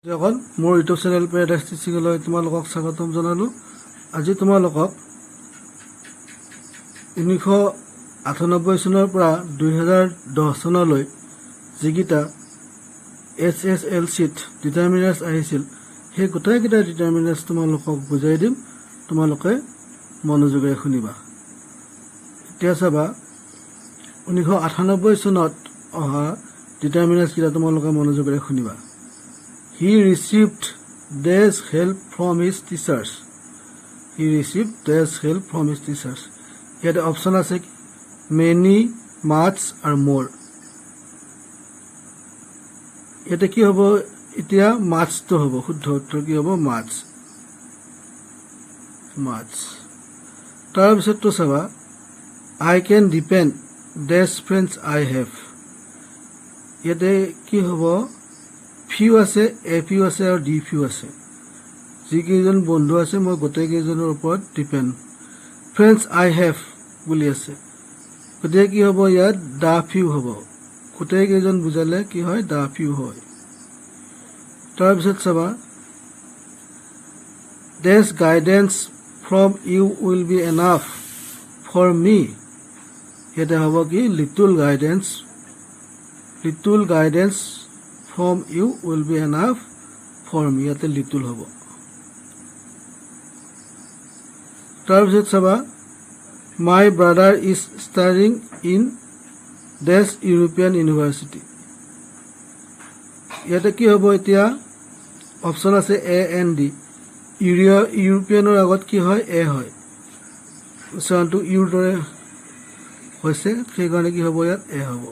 এখন মোৰ YouTube channel paradise টিচিংলৈ তোমালোকক স্বাগতম জনালোঁ। আজি তোমালোকক 1998 চনৰ পৰা 2010 চনলৈ যিকেইটা SSLCত ডিটাৰমিনাৰ্ছ আহিছিল সেই গোটেইকেইটা ডিটাৰমিনাৰ্ছ তোমালোকক বুজাই দিম, তোমালোকে মনোযোগেৰে শুনিবা। এতিয়া চাবা 1998 চনত অহা ডিটাৰমিনাৰ্ছকেইটা তোমালোকে মনোযোগেৰে শুনিবা। He received days help from his teachers. He received days help from his teachers. Here the option আছে many, much or more. এটা কি হ'ব? এতিয়া much তো হ'ব, শুদ্ধ উত্তৰ কি হ'ব? much. much. তাৰ পিছত তো চাবা I can depend dash friends I have. ইয়াতে কি হ'ব? ফিউ আছে, এ ফিউ আছে আৰু ডি ফিউ আছে। যিকেইজন বন্ধু আছে মই গোটেইকেইজনৰ ওপৰত ডিপেণ্ড। ফ্ৰেণ্ডছ আই হেভ বুলি আছে, গতিকে কি হ'ব? ইয়াত দা ফিউ হ'ব। গোটেইকেইজন বুজালে কি হয়? দা ফিউ হয়। তাৰপিছত চাবা this guidance from you will be enough for me. ইয়াতে হ'ব কি? Little guidance. Little guidance from you will be enough for me. ইয়াতে লিটল হ'ব। তাৰপিছত চাবা my brother is studying in this European university. ইয়াতে কি হ'ব? এতিয়া অপশ্যন আছে এ এন ডি। ইউৰোপিয়ানৰ আগত কি হয়? এ হয়। উচ্চাৰণটো ইউৰ দৰে হৈছে, সেইকাৰণে কি হ'ব? ইয়াত এ হ'ব।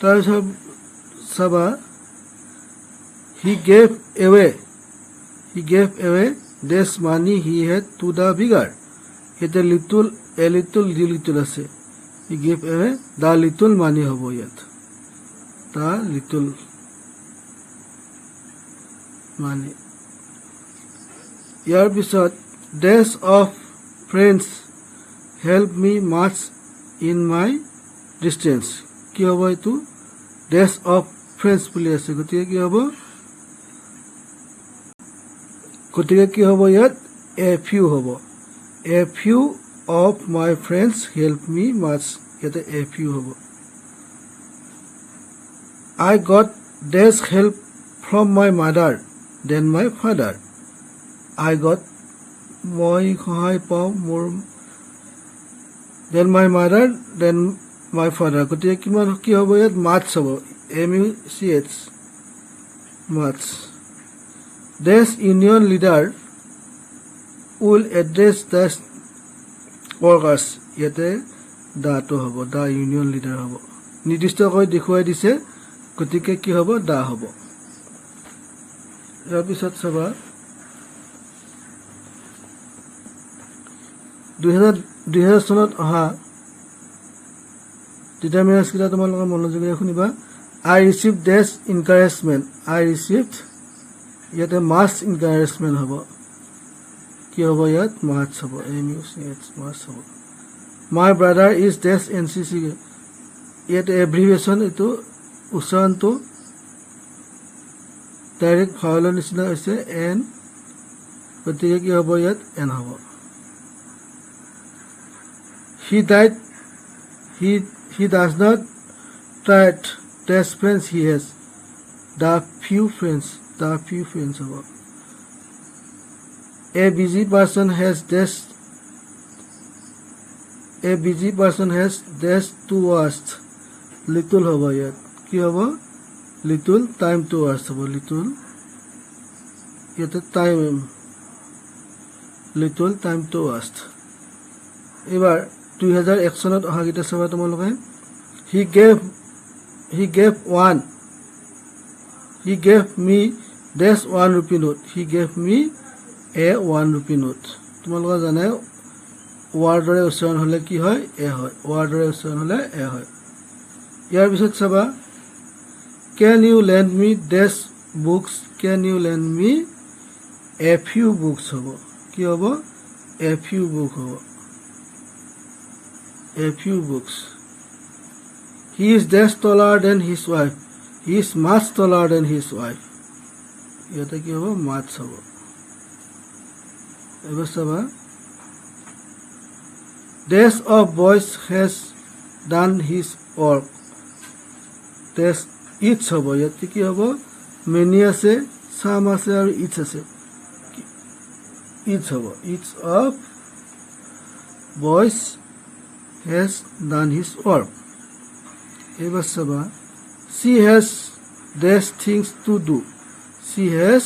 তাৰপিছত চাবা he gave away this money he had to the beggar. এটা little a little D little আছে। he gave away the little money হ'ব ইয়াত, the little money। ইয়াৰ পিছত dash of friends help me much in my distance। কি হ'ব এইটো? dash of friends বুলি আছে, গতিকে কি হ'ব? ইয়াত এ ফিউ হ'ব। A few of my friends help me much. ইয়াতে এ ফিউ হ'ব। I got this help from my mother then my father. I got মই সহায় পাওঁ মোৰ, then my mother then my father. গতিকে কিমান কি হ'ব? ইয়াত মাছ হ'ব। MUCH much. This union leader will address the workers. ইয়াতে দাটো হ'ব, দা ইউনিয়ন লিডাৰ হ'ব। নিৰ্দিষ্টকৈ দেখুৱাই দিছে, গতিকে কি হ'ব? দা হ'ব। ইয়াৰ পিছত চাবা 2000 চনত অহা ডিটাৰমিনাৰ্ছকেইটা তোমালোকে মনোযোগেৰে শুনিবা। I received this encouragement. I received ইয়াতে much encouragement হ'ব। কি হ'ব ইয়াত? much হ'ব। MUCH much হ'ব। My brother is this NCC। ইয়াতে এব্ৰিভিয়েশ্যন, এইটো উচ্চাৰণটো ডাইৰেক্ট ফাউলৰ নিচিনা হৈছে এন, গতিকে কি হ'ব? ইয়াত এন হ'ব। He died. He does not try dash friends he has. The few friends হ'ব। A busy person has to waste. Little হ'ব ইয়াত। কি হ'ব? little time to waste হ'ব। little ইয়াতে time, little time to waste। এইবাৰ 2001 চনত অহা গীতা চাবা তোমালোকে। He gave me this 1 rupee note. He gave me a 1 rupee note. তোমালোকে জানে ৱাৰ্ড দৰে উচ্চাৰণ হ'লে কি হয়? এ হয়। ৱাৰ্ড দৰে উচ্চাৰণ হ'লে এ হয়। ইয়াৰ পিছত চাবা can you lend me this books? Can you lend me a few books হ'ব। কি হ'ব? a few book হ'ব। a few books. He is this taller than his wife. He is much taller than his wife. ইয়াতে কি হ'ব মাছ হ'ব এবাৰ চাবা dash of boys has done his work dash each হ'ব ইয়াতে কি হ'ব many আছে some আছে আৰু each আছে each হ'ব each of boys has done his work এবাৰ চাবা she has dash things to do she has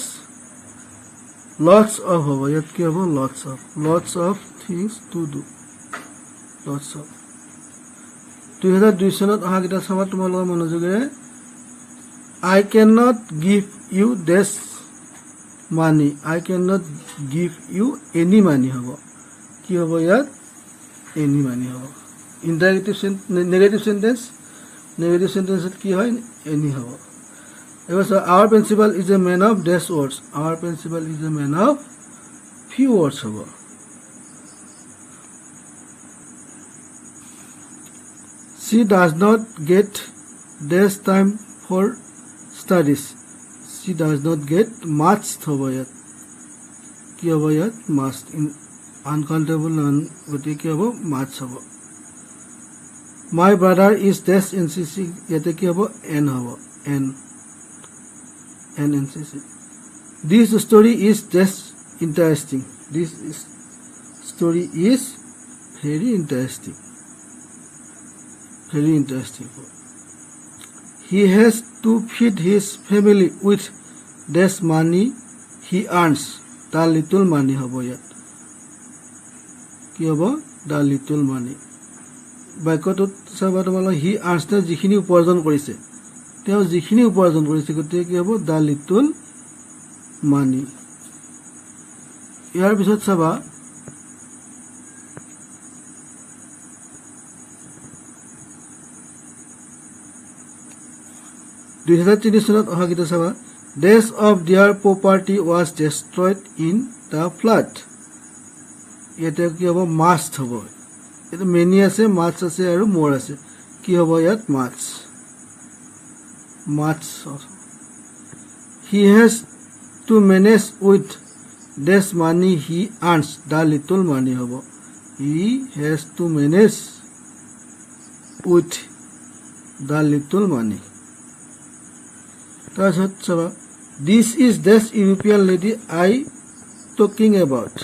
lots of হ'ব ইয়াত কি হ'ব lots of things to do lots of 2002 চনত অহা কিটা চাবা তোমালোকৰ মনোযোগেৰে I cannot give you this money I cannot give you any money হ'ব কি হ'ব ইয়াত any money হ'ব negative sentence কি হয় any হ'ব এবাৰ our principal is a man of dash words our principal is a man of few words হ'ব she does not get dash time for studies she does not get much হ'ব ইয়াত কি হ'ব ইয়াত much in uncountable noun গতিকে কি হ'ব much হ'ব my brother is dash NCC ইয়াতে কি হ'ব n হ'ব n NCC this story is dash interesting this story is very interesting he has to feed his family with dash money he earns the little money হ'ব ইয়াত কি হ'ব the little money বাক্যটোত চাবা তোমালোকে he earns তে যিখিনি উপাৰ্জন কৰিছে তেওঁ যিখিনি উপাৰ্জন কৰিছে গতিকে কি হ'ব the little money ইয়াৰ পিছত চাবা চনত অহা কিটা চাবা dash of their property was destroyed in the flood ইয়াতে কি হ'ব must হ'ব এটা many আছে much আছে আৰু more আছে কি হ'ব ইয়াত much he has to manage with dash money he earns the little money হ'ব he has to manage with the little money তাৰপিছত চাবা this is dash European lady I talking about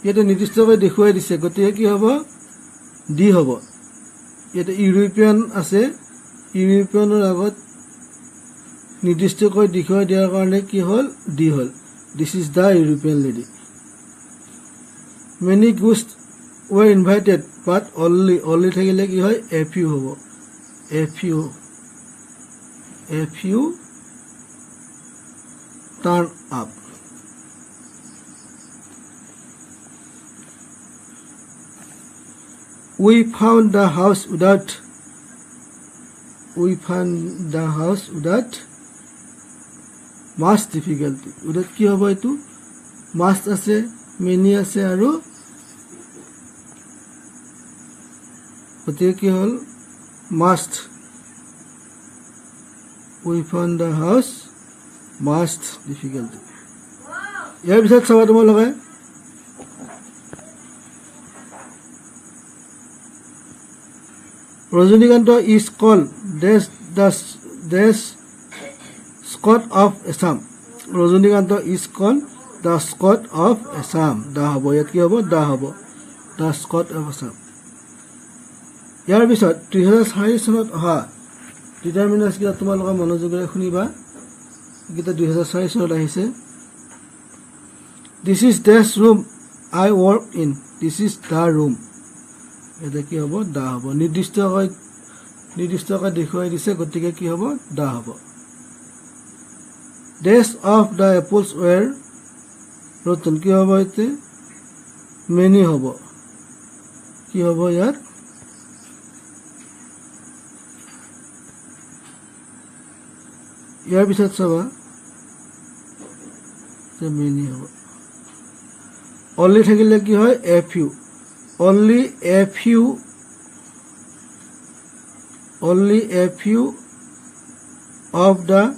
ইয়াতে নিৰ্দিষ্টভাৱে দেখুৱাই দিছে গতিকে কি হ'ব ডি হ'ব ইয়াতে ইউৰোপিয়ান আছে ইউৰোপিয়ানৰ আগত নিৰ্দিষ্টকৈ দেখুৱাই দিয়াৰ কাৰণে কি হ'ল ডি হ'ল this is the European lady many guests were invited but only থাকিলে কি হয় a few হ'ব a few turn up we found the house without much difficulty without কি হ'ব এটো much আছে many আছে আৰু গতিকে কি হ'ল must we found the house much difficulty ইয়াৰ পিছত চাবা তোমালোকে Rajanikanta is called the Scot of Assam Rajanikanta is called the Scot of Assam da hobo yat ki hobo da hobo the Scot of Assam ইয়াৰ পিছত 2004 চনত অহা determiners কিটা তোমালোকে মনোযোগেৰে শুনিবা কিটা 2004 চনত আহিছে this is dash room I work in this is the room এটা কি হ'ব দা হ'ব নিৰ্দিষ্টকৈ দেখুৱাই দিছে গতিকে কি হ'ব দা হ'ব dash of the apples were rotten কি হ'ব এতে many হ'ব কি হ'ব ইয়াত ইয়াৰ পিছত চাবা যে many হ'ব only থাকিলে কি হয় a few only a few of the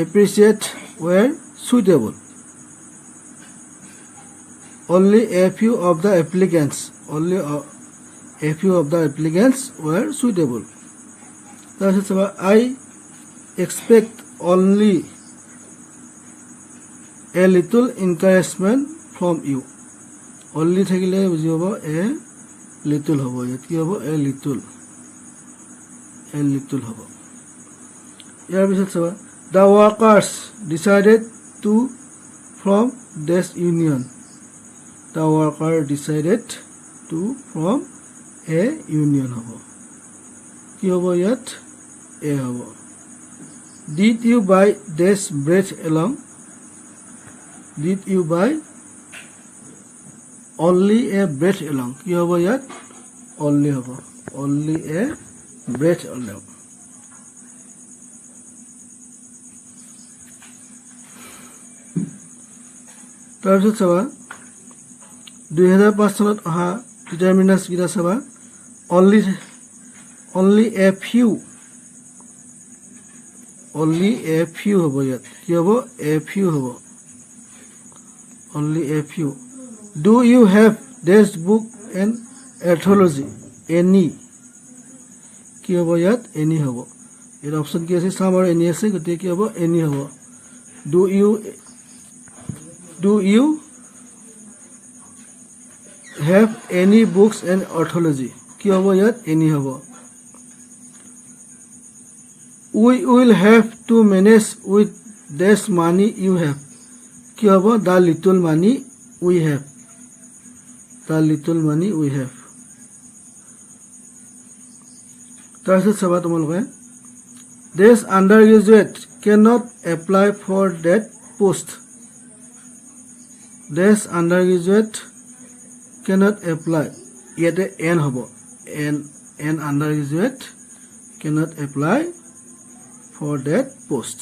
appreciate were suitable. Only a few of the applicants were suitable. তাৰপিছত চাবা I expect only a little encouragement from you. Only থাকিলে বুজি হ'ব a little হ'ব। ইয়াত কি হ'ব a little হ'ব। ইয়াৰ পিছত চাবা the workers decided to form this union. The worker decided to form a union হ'ব। কি হ'ব ইয়াত a হ'ব। Did you buy this bread along? Did you buy only a bread along? কি হ'ব ইয়াত only হ'ব। Only a bread along. তাৰপিছত চাবা 2005 চনত অহা ডিটাৰমিনাৰ্ছ কেইটা চাবা only a few হ'ব ইয়াত কি হ'ব a few হ'ব only a few. Do you have this book and anthology? Any কি হ'ব ইয়াত any হ'ব। ইয়াত অপশ্যন কি আছে some আৰু any আছে গতিকে কি হ'ব any হ'ব। Do you have any books and anthology? কি হ'ব ইয়াত any হ'ব। We will have to manage with this money you have. কি হ'ব the little money we have. The little money we have. তাৰপিছত চাবা তোমালোকে this undergraduate cannot apply for that post. This undergraduate cannot apply. ইয়াতে n হ'ব n undergraduate cannot apply for that post.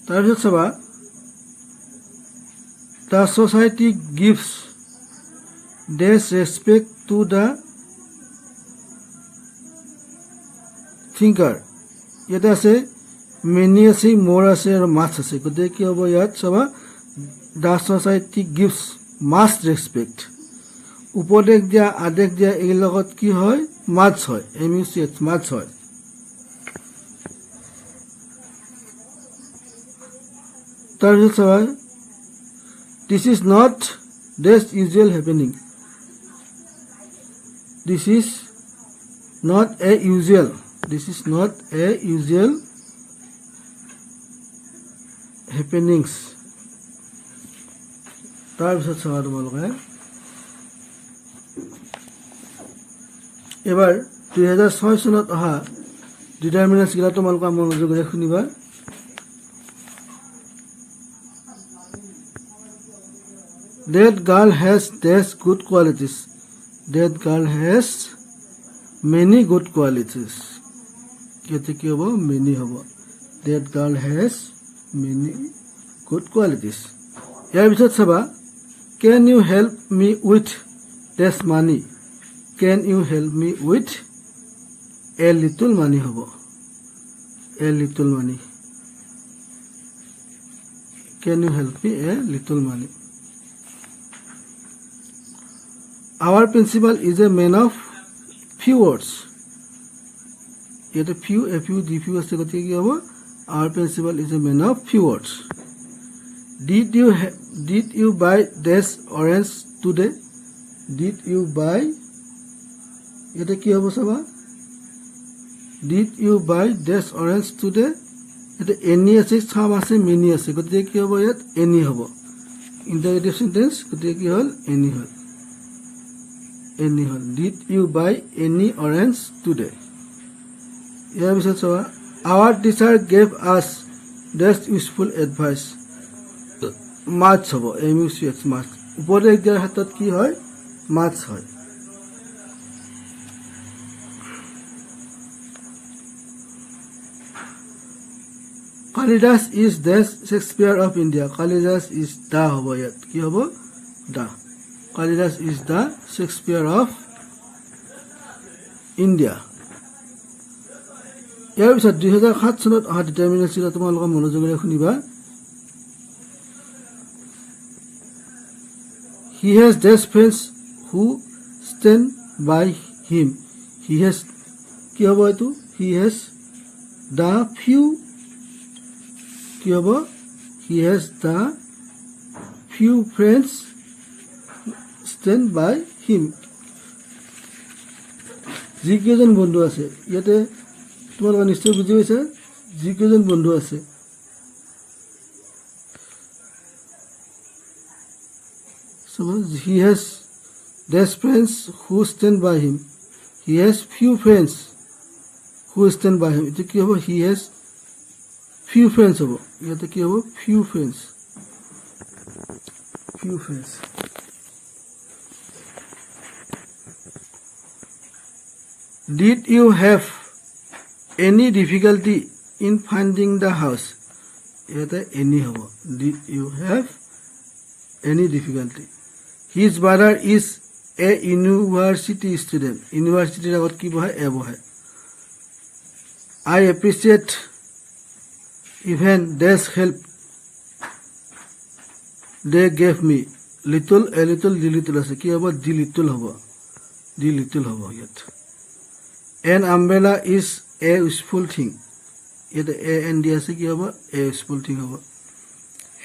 তাৰপিছত চাবা the society gives this respect to the thinker. ইয়াতে আছে many আছে more আছে আৰু much আছে গতিকে কি হ'ব ইয়াত চাবা the society gives much respect. উপদেশ দিয়া আদেশ দিয়া এই লগত কি হয় much হয় much হয়। তাৰপিছত চাবা this is not this usual happening. This is not a usual happenings. তাৰপিছত চাবা তোমালোকে এবাৰ 2006 চনত অহা ডিটাৰমিনাৰ্ছ গিলা তোমালোকে মনোযোগেৰে শুনিবা। That girl has these good qualities. That girl has many good qualities. ইয়াতে কি হ'ব many হ'ব। That girl has many good qualities. ইয়াৰ পিছত চাবা can you help me with this money? Can you help me with a little money হ'ব a little money. Can you help me a little money? Our principal is a man of few words. ইয়াতে few a few the few আছে গতিকে কি হ'ব our principal is a man of few words. Did you buy this orange today? Did you buy ইয়াতে কি হ'ব চাবা Did you buy this orange today? ইয়াতে any আছে some আছে many আছে গতিকে কি হ'ব ইয়াত any হ'ব। ইন্টাৰগেটিভ সেন্টেন্স গতিকে কি হ'ল any হ'ল। Did you buy any orange today? ইয়াৰ পিছত চাবা our teacher gave us this useful advice. much হ'ব much উপদেশ দিয়াৰ ক্ষেত্ৰত কি হয় much হয়। Kalidas is the Shakespeare of India. Kalidas is the হ'ব ইয়াত কি হ'ব the Kalidas is the Shakespeare of India. ইয়াৰ পিছত 2007 চনত অহা ডিটাৰমিনেন্স কেইটা তোমালোকে মনোযোগেৰে শুনিবা he has dash friends who stand by him he has কি হ'ব এইটো he has the few কি হ'ব he has the few friends stand by him যিকেইজন বন্ধু আছে ইয়াতে তোমালোকে নিশ্চয় বুজি পাইছা যিকেইজন বন্ধু আছে so he has dash friends who stand by him he has few friends who stand by him এটা কি হ'ব he has few friends হ'ব ইয়াতে কি হ'ব few friends did you have any difficulty in finding the house ইয়াতে any হ'ব did you have any difficulty his brother is a university student university আগত কি বহে এ বহে I appreciate even dash help they gave me little a little the little আছে কি হ'ব the little হ'ব ইয়াত an umbrella is a useful thing ইয়াতে a and d আছে কি হ'ব a useful thing হ'ব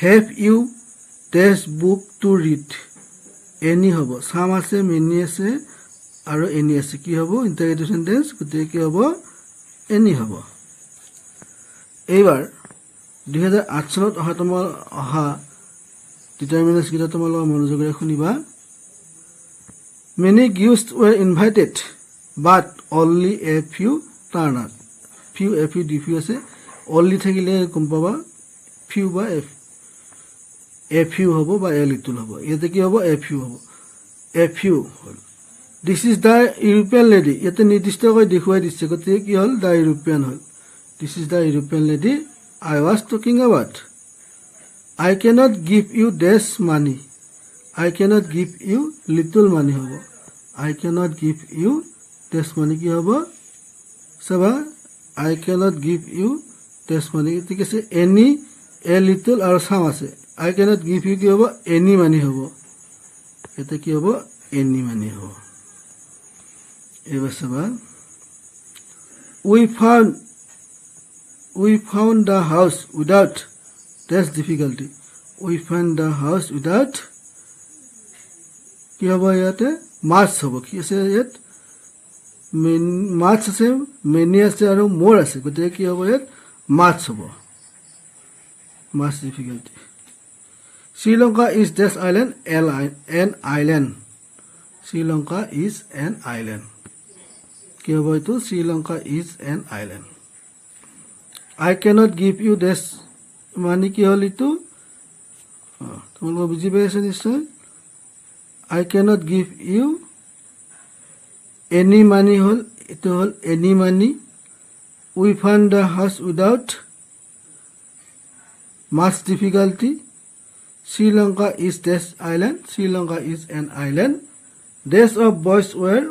have you dash book to read any হ'ব some আছে many আছে আৰু any আছে কি হ'ব interrogative sentence গতিকে কি হ'ব any হ'ব এইবাৰ 2008 চনত অহা ডিটাৰমিনেন্স কেইটা তোমালোকে মনোযোগেৰে শুনিবা many guests were invited but only a few turned up a few আছে only থাকিলে গম পাবা few বা a few হ'ব বা a little হ'ব ইয়াতে কি হ'ব a few হ'ব a few হ'ল this is the European lady ইয়াতে নিৰ্দিষ্টকৈ দেখুৱাই দিছে গতিকে কি হ'ল the European হ'ল this is the European lady I was talking about I cannot give you dash money I cannot give you little money হ'ব I cannot give you dash money কি হ'ব চাবা I cannot give you dash money ঠিক আছে any a little আৰু some আছে I cannot give you কি হ'ব any money হ'ব এটা কি হ'ব any money হ'ব এবাৰ চাবা we found the house without dash difficulty we found the house without কি হ'ব ইয়াতে much হ'ব কি আছে ইয়াত much আছে many আছে আৰু more আছে গতিকে কি হ'ব ইয়াত much হ'ব much difficulty Sri Lanka is dash island an island Sri Lanka is an island কি হ'ব এইটো Sri Lanka is an island I cannot give you dash money কি হ'ল এইটো তোমালোকে বুজি পাইছা নিশ্চয় I cannot give you any money হ'ল এইটো হ'ল any money we found the house without much difficulty Sri Lanka is dash island Sri Lanka is an island dash of boys were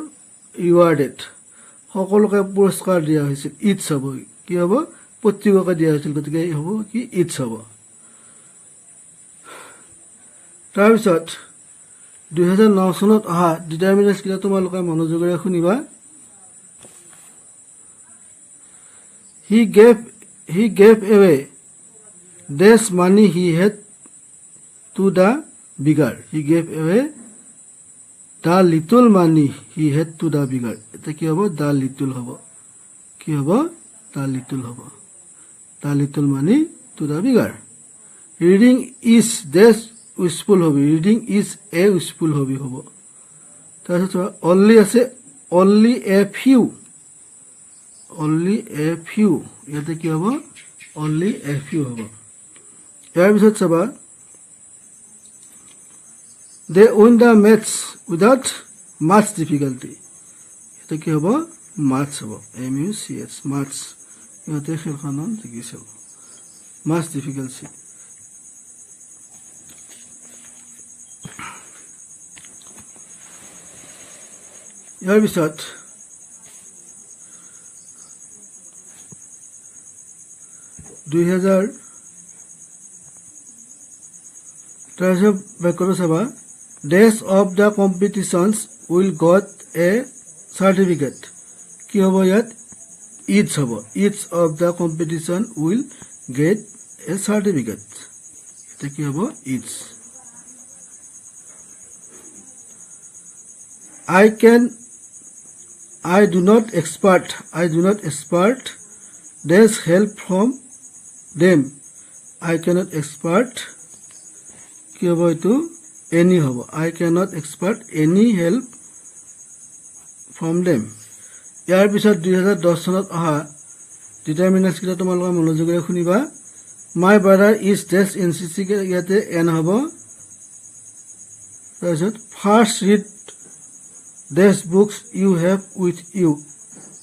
rewarded সকলোকে পুৰস্কাৰ দিয়া হৈছিল ইটছ হ'ব কি হ'ব প্ৰত্যেককে দিয়া হৈছিল গতিকে হ'ব কি ইটছ হ'ব তাৰপিছত 2009 চনত অহা ডিটাৰমিনেন্স কেইটা তোমালোকে মনোযোগেৰে শুনিবা he gave away dash money he had to the beggar he gave away the little money he had to the beggar এটা কি হ'ব the little হ'ব কি হ'ব the little money to the beggar reading is dash useful hobby reading is a useful hobby হ'ব তাৰপিছত only আছে only a few ইয়াতে কি হ'ব only a few হ'ব ইয়াৰ পিছত চাবা they won the match without much difficulty এটা কি হ'ব much হ'ব much much ইয়াতে খেলখনত দেখিছো much difficulty ইয়াৰ পিছত 2000 তাৰপিছত বাক্যটো চাবা days of the competitions will got a certificate কি হ'ব ইয়াত each হ'ব each of the competition will get a certificate এটা কি হ'ব each I do not expect there's help from them I cannot expect কি হ'ব এইটো any হ'ব I cannot expect any help from them ইয়াৰ পিছত 2010 চনত অহা ডিটাৰমিনাৰ্ছ কিটা তোমালোকে মনোযোগেৰে শুনিবা my brother is this NCC ইয়াতে n হ'ব তাৰপিছত first read these books you have with you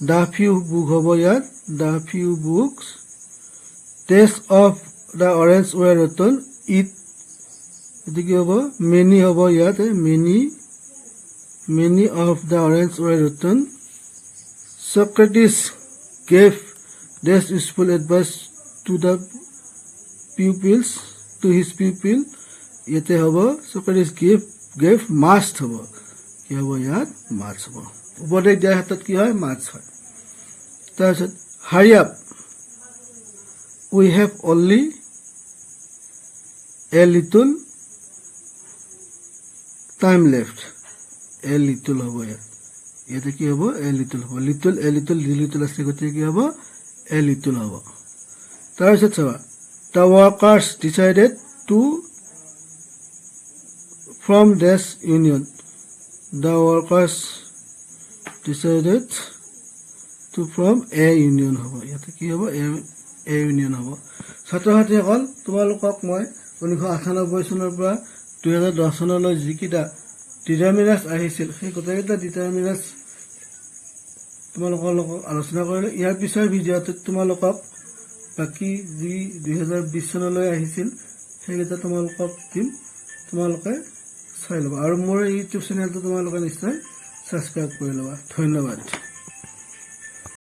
the few book হ'ব ইয়াত the few books taste of the orange were written it এটো কি হ'ব many হ'ব ইয়াতে many of the orange were written Socrates gave this useful advice to the pupils to his pupil ইয়াতে হ'ব Socrates gave must হ'ব কি হ'ব ইয়াত must হ'ব উপদেশ দিয়াৰ ক্ষেত্ৰত কি হয় must হয় তাৰপিছত hurry up we have only a little time left a little হ'ব ইয়াতে কি হ'ব a little হ'ব little আছে গতিকে কি হ'ব a little হ'ব তাৰপিছত চাবা the workers decided to form this union the workers decided to form a union হ'ব ইয়াতে কি হ'ব a union হ'ব ছাত্ৰ-ছাত্ৰীসকল তোমালোকক মই 1998 চনৰ পৰা 2010 চনলৈ যিকিটা ডিটাৰমিনাৰ্ছ আহিছিল সেই গোটেইকেইটা ডিটাৰমিনাৰ্ছ তোমালোকৰ লগত আলোচনা কৰিলো ইয়াৰ পিছৰ ভিডিঅ'টোত তোমালোকক বাকি যি 2020 চনলৈ আহিছিল সেইকেইটা তোমালোকক দিম তোমালোকে চাই ল'বা আৰু মোৰ ইউটিউব চেনেলটো তোমালোকে নিশ্চয় সাবস্ক্ৰাইব কৰি ল'বা ধন্যবাদ